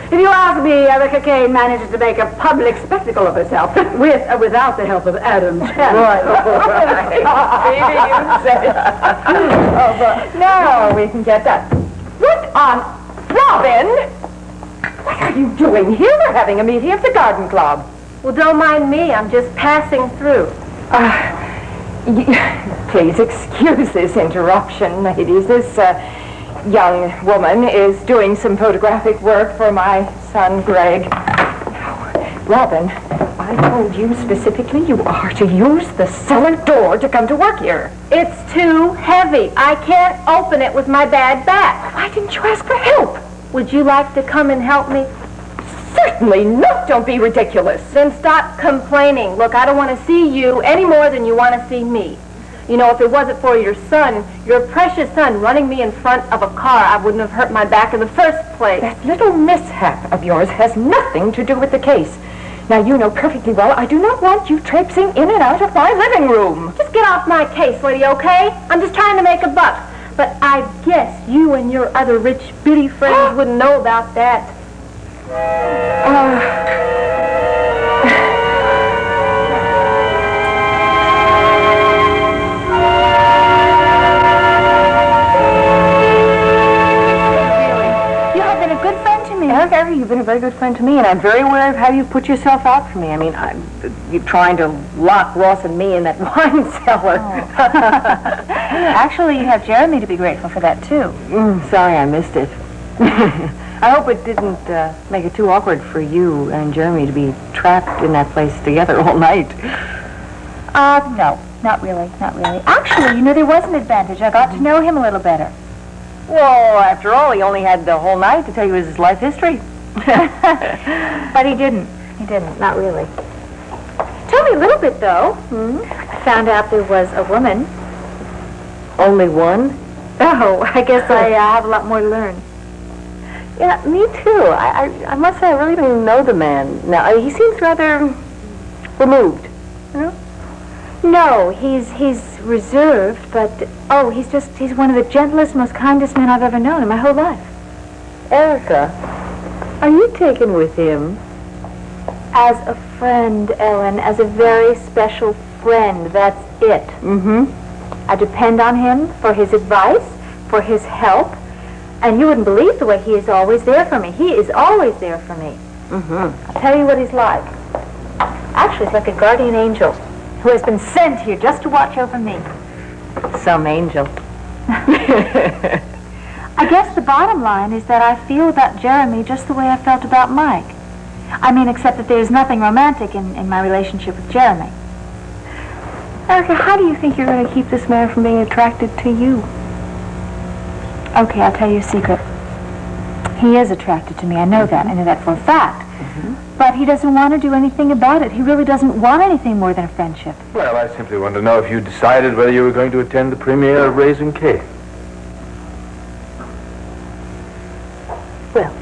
If you ask me, Erica Kane manages to make a public spectacle of herself, with or without the help of Adam Chan. Right. Maybe you said. Now we can get that. What on... Robin! What are you doing here? We're having a meeting of the garden club. Well, don't mind me. I'm just passing through. Please excuse this interruption, ladies. This young woman is doing some photographic work for my son, Greg. Now, Robin, I told you specifically you are to use the cellar door to come to work here. It's too heavy. I can't open it with my bad back. Why didn't you ask for help? Would you like to come and help me? Certainly not. Don't be ridiculous. Then stop complaining. Look, I don't want to see you any more than you want to see me. You know, if it wasn't for your son, your precious son, running me in front of a car, I wouldn't have hurt my back in the first place. That little mishap of yours has nothing to do with the case. Now, you know perfectly well I do not want you traipsing in and out of my living room. Just get off my case, lady, okay? I'm just trying to make a buck. But I guess you and your other rich bitty friends wouldn't know about that. You have been a good friend to me. Erica, you've been a very good friend to me, and I'm very aware of how you've put yourself out for me. I mean, you're trying to lock Ross and me in that wine cellar. Oh. Actually, you have Jeremy to be grateful for that, too. Sorry I missed it. I hope it didn't make it too awkward for you and Jeremy to be trapped in that place together all night. No, not really. Actually, you know, there was an advantage. I got to know him a little better. Well, after all, he only had the whole night to tell you his life history. But he didn't, not really. Tell me a little bit, though. I found out there was a woman. Only one? Oh, I guess I have a lot more to learn. Yeah, me too. I must say I really don't know the man. Now, he seems rather removed. You know? No, he's reserved, but, he's one of the gentlest, most kindest men I've ever known in my whole life. Erica, are you taken with him? As a friend, Ellen, as a very special friend, that's it. Mm-hmm. I depend on him for his advice, for his help, and you wouldn't believe the way he is always there for me. He is always there for me. Mm-hmm. I'll tell you what he's like. Actually, he's like a guardian angel who has been sent here just to watch over me. Some angel. I guess the bottom line is that I feel about Jeremy just the way I felt about Mike. I mean, except that there's nothing romantic in my relationship with Jeremy. Erica, how do you think you're going to keep this man from being attracted to you? Okay, I'll tell you a secret. He is attracted to me. I know that. I know that for a fact. Mm-hmm. But he doesn't want to do anything about it. He really doesn't want anything more than a friendship. Well, I simply want to know if you decided whether you were going to attend the premiere of Raising Cain. Well,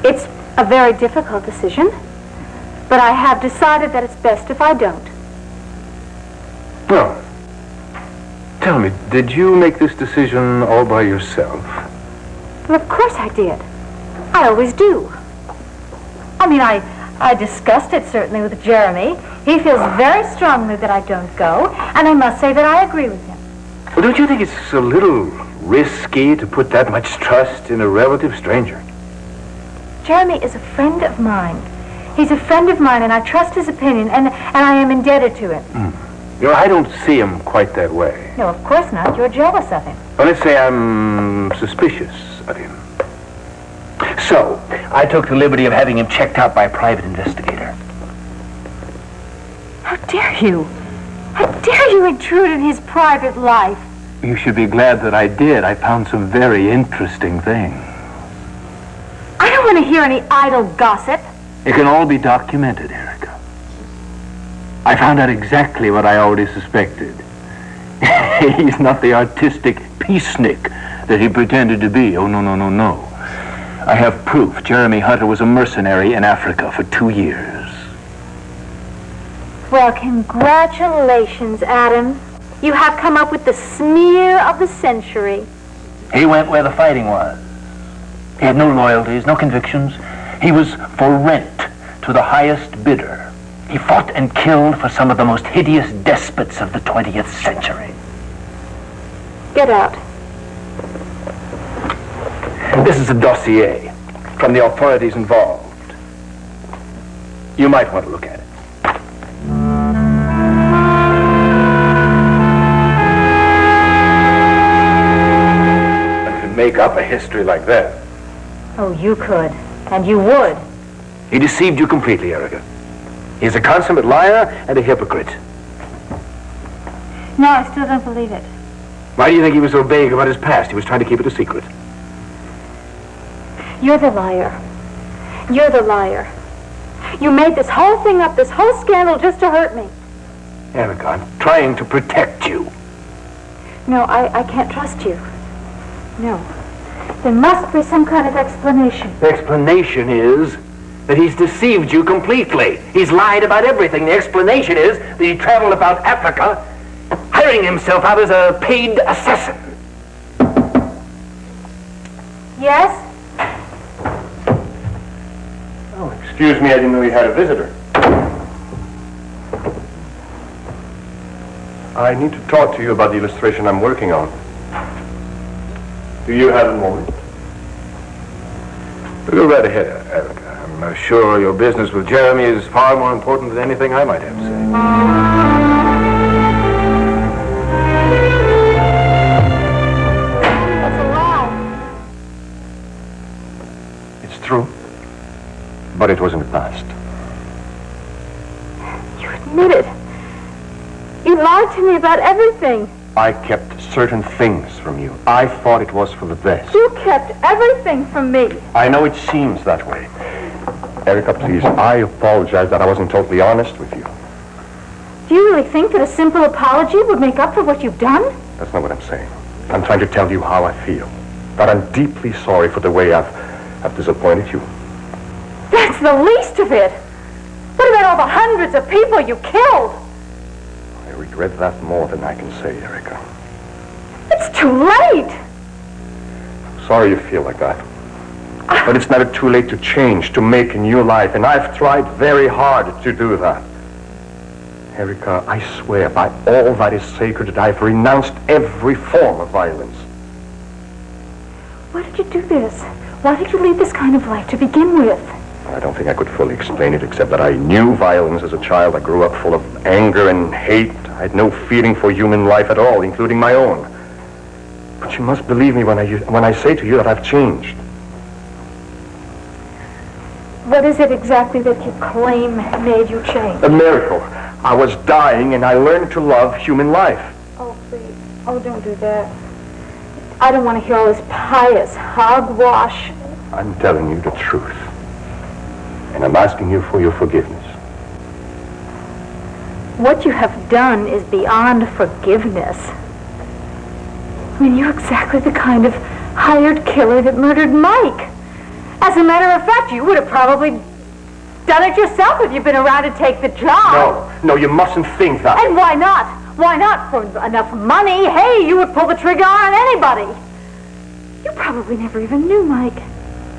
it's a very difficult decision, but I have decided that it's best if I don't. Well, tell me, did you make this decision all by yourself? Well, of course I did. I always do. I mean, I discussed it certainly with Jeremy. He feels very strongly that I don't go, and I must say that I agree with him. Well, don't you think it's a little risky to put that much trust in a relative stranger? Jeremy is a friend of mine. He's a friend of mine, and I trust his opinion, and I am indebted to him. You know, I don't see him quite that way. No, of course not. You're jealous of him. Well, let's say I'm suspicious of him. So, I took the liberty of having him checked out by a private investigator. How dare you? How dare you intrude in his private life? You should be glad that I did. I found some very interesting things. I don't want to hear any idle gossip. It can all be documented, Erica. I found out exactly what I already suspected. He's not the artistic peacenik that he pretended to be. Oh, no. I have proof. Jeremy Hunter was a mercenary in Africa for 2 years. Well, congratulations, Adam. You have come up with the smear of the century. He went where the fighting was. He had no loyalties, no convictions. He was for rent to the highest bidder. He fought and killed for some of the most hideous despots of the 20th century. Get out. This is a dossier from the authorities involved. You might want to look at it. One could make up a history like that. Oh, you could. And you would. He deceived you completely, Erica. He's a consummate liar and a hypocrite. No, I still don't believe it. Why do you think he was so vague about his past? He was trying to keep it a secret. You're the liar. You're the liar. You made this whole thing up, this whole scandal, just to hurt me. Erica, I'm trying to protect you. No, I can't trust you. No. There must be some kind of explanation. The explanation is that he's deceived you completely. He's lied about everything. The explanation is that he traveled about Africa, hiring himself out as a paid assassin. Yes? Oh, excuse me, I didn't know you had a visitor. I need to talk to you about the illustration I'm working on. Do you have a moment? Go right ahead, Erica. I'm sure your business with Jeremy is far more important than anything I might have to say. That's a lie. It's true, but it was in the past. You admit it. You lied to me about everything. I kept certain things from you. I thought it was for the best. You kept everything from me. I know it seems that way. Erica, please, I apologize that I wasn't totally honest with you. Do you really think that a simple apology would make up for what you've done? That's not what I'm saying. I'm trying to tell you how I feel. That I'm deeply sorry for the way I've disappointed you. That's the least of it. What about all the hundreds of people you killed? I regret that more than I can say, Erica. It's too late. Sorry you feel like that. But it's never too late to change, to make a new life, and I've tried very hard to do that. Erica, I swear by all that is sacred that I've renounced every form of violence. Why did you do this? Why did you lead this kind of life to begin with? I don't think I could fully explain it, except that I knew violence as a child. I grew up full of anger and hate. I had no feeling for human life at all, including my own. But you must believe me when I say to you that I've changed. What is it exactly that you claim made you change? A miracle. I was dying and I learned to love human life. Oh, please. Oh, don't do that. I don't want to hear all this pious hogwash. I'm telling you the truth. And I'm asking you for your forgiveness. What you have done is beyond forgiveness. I mean, you're exactly the kind of hired killer that murdered Mike. As a matter of fact, you would have probably done it yourself if you'd been around to take the job. No, you mustn't think that. And why not? Why not? For enough money, hey, you would pull the trigger on anybody. You probably never even knew Mike.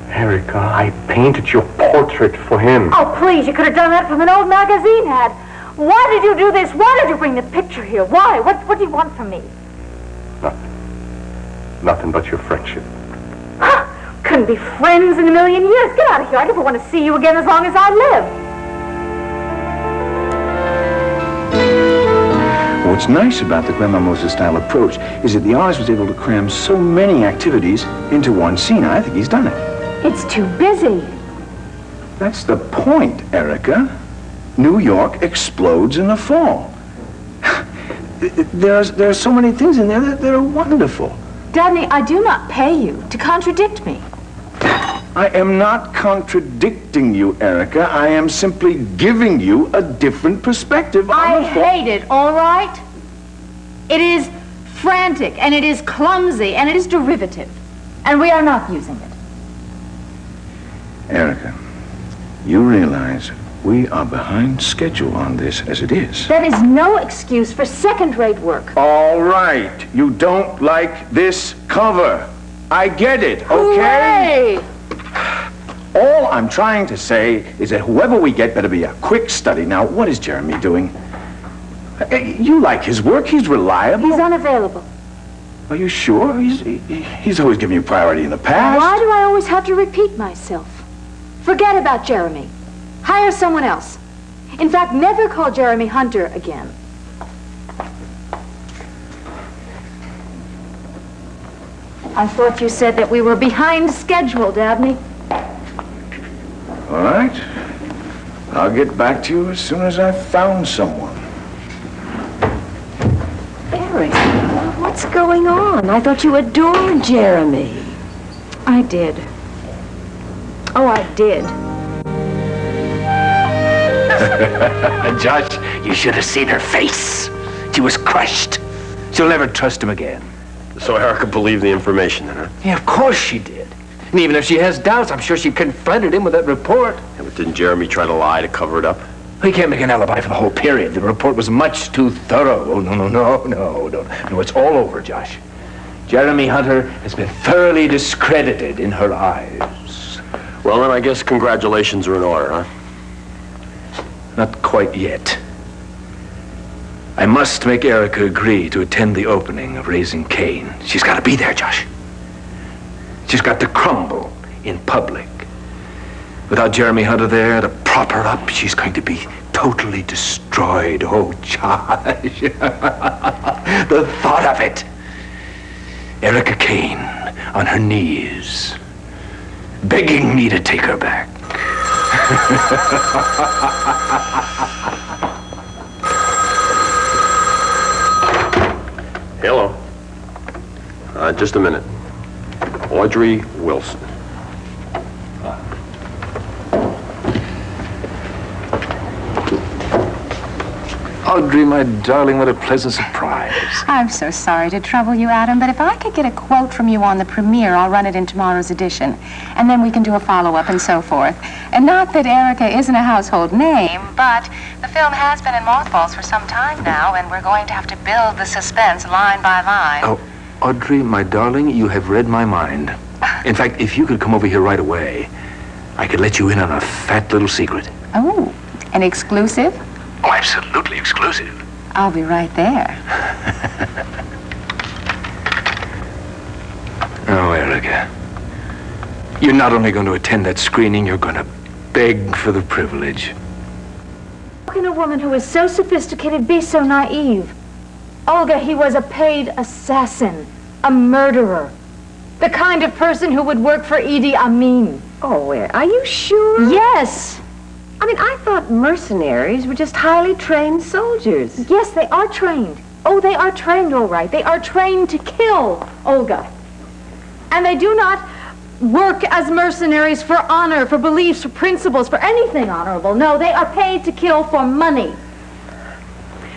Erica, I painted your portrait for him. Oh, please, you could have done that from an old magazine ad. Why did you do this? Why did you bring the picture here? Why? What do you want from me? Nothing but your friendship. Huh? Couldn't be friends in a million years. Get out of here. I never want to see you again as long as I live. What's nice about the Grandma Moses-style approach is that the artist was able to cram so many activities into one scene. I think he's done it. It's too busy. That's the point, Erica. New York explodes in the fall. There are so many things in there that are wonderful. Dabney, I do not pay you to contradict me. I am not contradicting you, Erica. I am simply giving you a different perspective on I the fall. hate it, all right? It is frantic, and it is clumsy, and it is derivative. And we are not using it. Erica, you realize we are behind schedule on this as it is. That is no excuse for second-rate work. All right. You don't like this cover. I get it, okay? Hooray! I'm trying to say is that whoever we get better be a quick study. Now, what is Jeremy doing? You like his work? He's reliable? He's unavailable. Are you sure? He's always given you priority in the past. Why do I always have to repeat myself? Forget about Jeremy. Hire someone else. In fact, never call Jeremy Hunter again. I thought you said that we were behind schedule, Dabney. All right. I'll get back to you as soon as I've found someone. Eric, what's going on? I thought you adored Jeremy. I did. Oh, I did. Josh, you should have seen her face. She was crushed. She'll never trust him again. So Erica believed the information, then, huh? Yeah, of course she did. And even if she has doubts, I'm sure she confronted him with that report. Yeah, but didn't Jeremy try to lie to cover it up? He can't make an alibi for the whole period. The report was much too thorough. Oh, no, it's all over, Josh. Jeremy Hunter has been thoroughly discredited in her eyes. Well, then I guess congratulations are in order, huh? Not quite yet. I must make Erica agree to attend the opening of Raising Cain. She's got to be there, Josh. She's got to crumble in public. Without Jeremy Hunter there to prop her up, she's going to be totally destroyed. Oh, Josh. The thought of it. Erica Cain on her knees, begging me to take her back. Hello. Just a minute. Audrey Wilson. Audrey, my darling, what a pleasant surprise. I'm so sorry to trouble you, Adam, but if I could get a quote from you on the premiere, I'll run it in tomorrow's edition. And then we can do a follow-up and so forth. And not that Erica isn't a household name, but the film has been in mothballs for some time now, and we're going to have to build the suspense line by line. Oh, Audrey, my darling, you have read my mind. In fact, if you could come over here right away, I could let you in on a fat little secret. Oh, an exclusive? Oh, absolutely exclusive. I'll be right there. Oh, Erica. You're not only going to attend that screening, you're going to beg for the privilege. How can a woman who is so sophisticated be so naive? Olga, he was a paid assassin, a murderer. The kind of person who would work for Idi Amin. Oh, are you sure? Yes. I mean, I thought mercenaries were just highly trained soldiers. Yes, they are trained. Oh, they are trained, all right. They are trained to kill, Olga. And they do not work as mercenaries for honor, for beliefs, for principles, for anything honorable. No, they are paid to kill for money.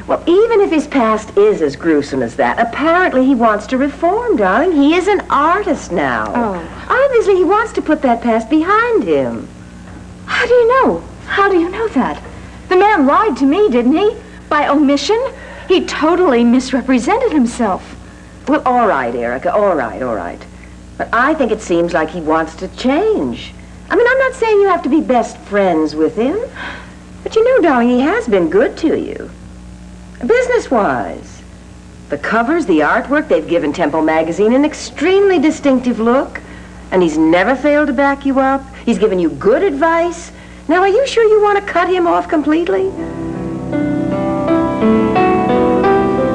Well, even if his past is as gruesome as that, apparently he wants to reform, darling. He is an artist now. Oh. Obviously, he wants to put that past behind him. How do you know? How do you know that? The man lied to me, didn't he? By omission? He totally misrepresented himself. Well, all right, Erica, all right. But I think it seems like he wants to change. I mean, I'm not saying you have to be best friends with him. But you know, darling, he has been good to you. Business-wise. The covers, the artwork, they've given Temple magazine an extremely distinctive look. And he's never failed to back you up. He's given you good advice. Now, are you sure you want to cut him off completely?